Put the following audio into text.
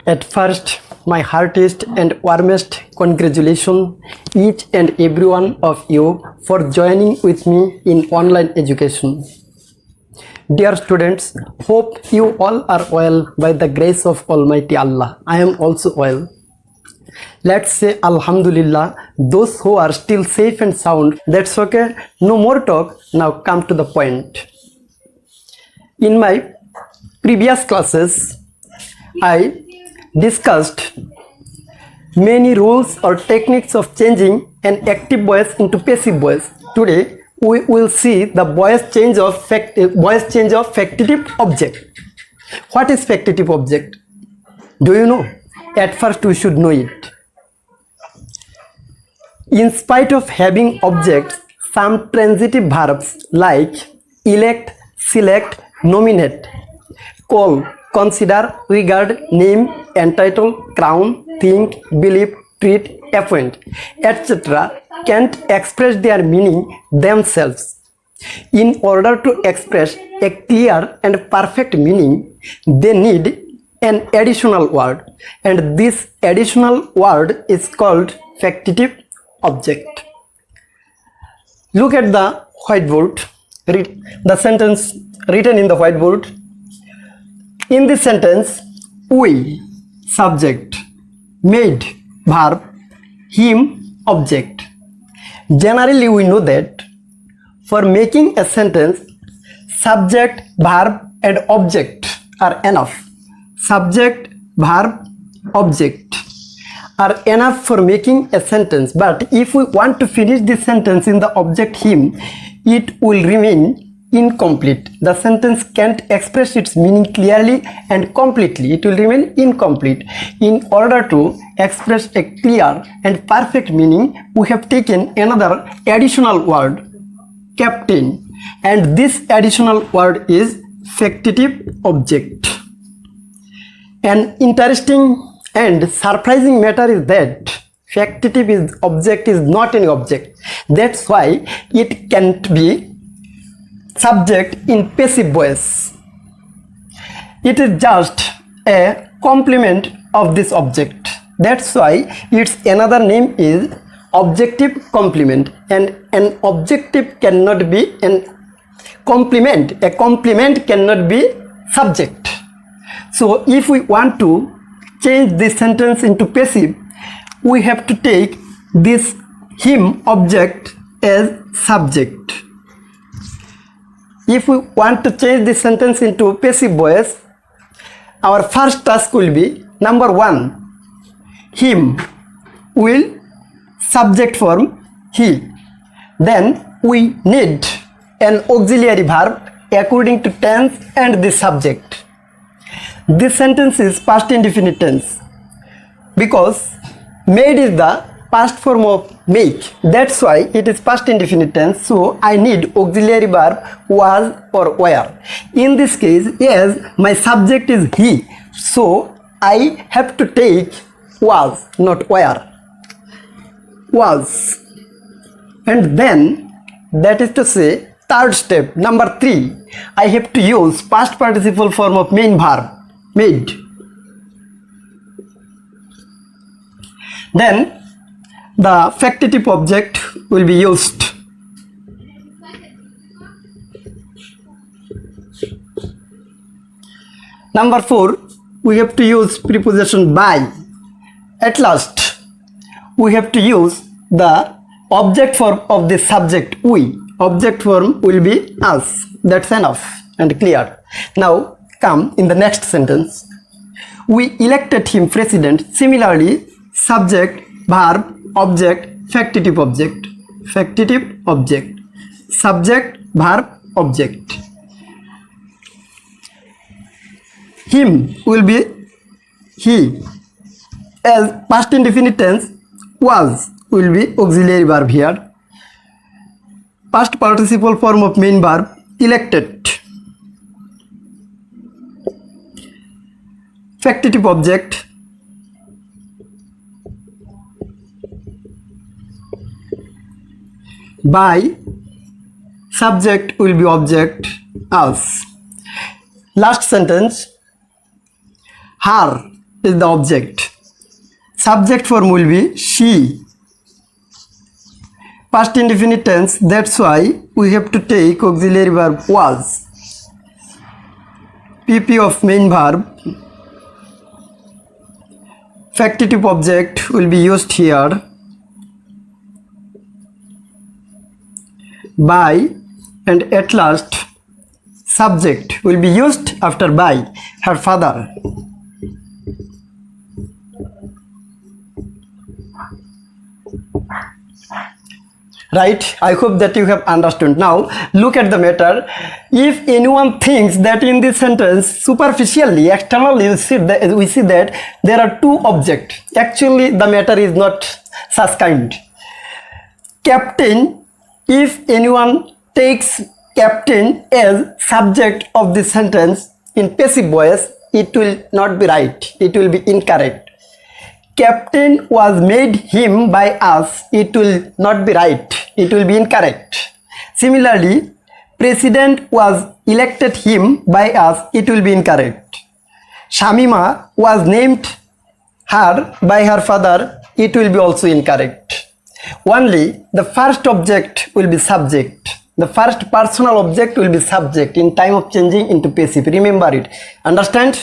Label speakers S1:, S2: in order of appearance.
S1: At first, my heartiest and warmest congratulations each and every one of you for joining with me in online education. Dear students, hope you all are well by the grace of Almighty Allah. I am also well. Let's say Alhamdulillah, those who are still safe and sound, that's okay. No more talk, now come to the point. In my previous classes, I discussed many rules or techniques of changing an active voice into passive voice. Today, we will see the voice change of factitive object. What is factitive object? Do you know? At first, we should know it. In spite of having objects, some transitive verbs like elect, select, nominate, call, consider, regard, name, entitle, crown, think, believe, treat, appoint, etc. can't express their meaning themselves. In order to express a clear and perfect meaning, they need an additional word, and this additional word is called factitive object. Look at the whiteboard, read the sentence written in the whiteboard. In this sentence, we, subject, made, verb, him, object. Generally, we know that for making a sentence, subject, verb, and object are enough. Subject, verb, object are enough for making a sentence. But if we want to finish this sentence in the object him, it will remain incomplete. The sentence can't express its meaning clearly and completely. It will remain incomplete. In order to express a clear and perfect meaning, we have taken another additional word, captain, and this additional word is factitive object. An interesting and surprising matter is that factitive object is not an object. That's why it can't be subject in passive voice. It is just a complement of this object. That's why its another name is objective complement, and an objective cannot be an complement. A complement cannot be subject. So if we want to change this sentence into passive, we have to take this him object as subject. If we want to change this sentence into passive voice, our first task will be number 1, him will subject form he. Then we need an auxiliary verb according to tense and the subject. This sentence is past indefinite tense because made is the past form of make. That's why it is past indefinite tense. So I need auxiliary verb was or were. In this case, as my subject is he, so I have to take was, not were. Was. And then, that is to say, third step, number 3, I have to use past participle form of main verb, made. Then the factitive object will be used. Number 4, we have to use preposition by. At last, we have to use the object form of the subject we. Object form will be us. That's enough and clear. Now come in the next sentence. We elected him president. Similarly, subject, verb, object, factitive object. Factitive object. Subject, verb, object. Him will be he. As past indefinite tense, was will be auxiliary verb here. Past participle form of main verb, elected. Factitive object. By, subject will be object, us. Last sentence, her is the object. Subject form will be she. Past indefinite tense, that's why we have to take auxiliary verb was. PP of main verb. Factitive object will be used here. By, and at last subject will be used after by, her father. Right, I hope that you have understood. Now look at the matter. If anyone thinks that in this sentence superficially, externally, we see that there are two objects. Actually the matter is not such kind. Captain, if anyone takes captain as subject of this sentence in passive voice, it will not be right, it will be incorrect. Captain was made him by us, it will not be right, it will be incorrect. Similarly, president was elected him by us, it will be incorrect. Shamima was named her by her father, it will be also incorrect. Only the first object will be subject. The first personal object will be subject in time of changing into passive. Remember it. Understand?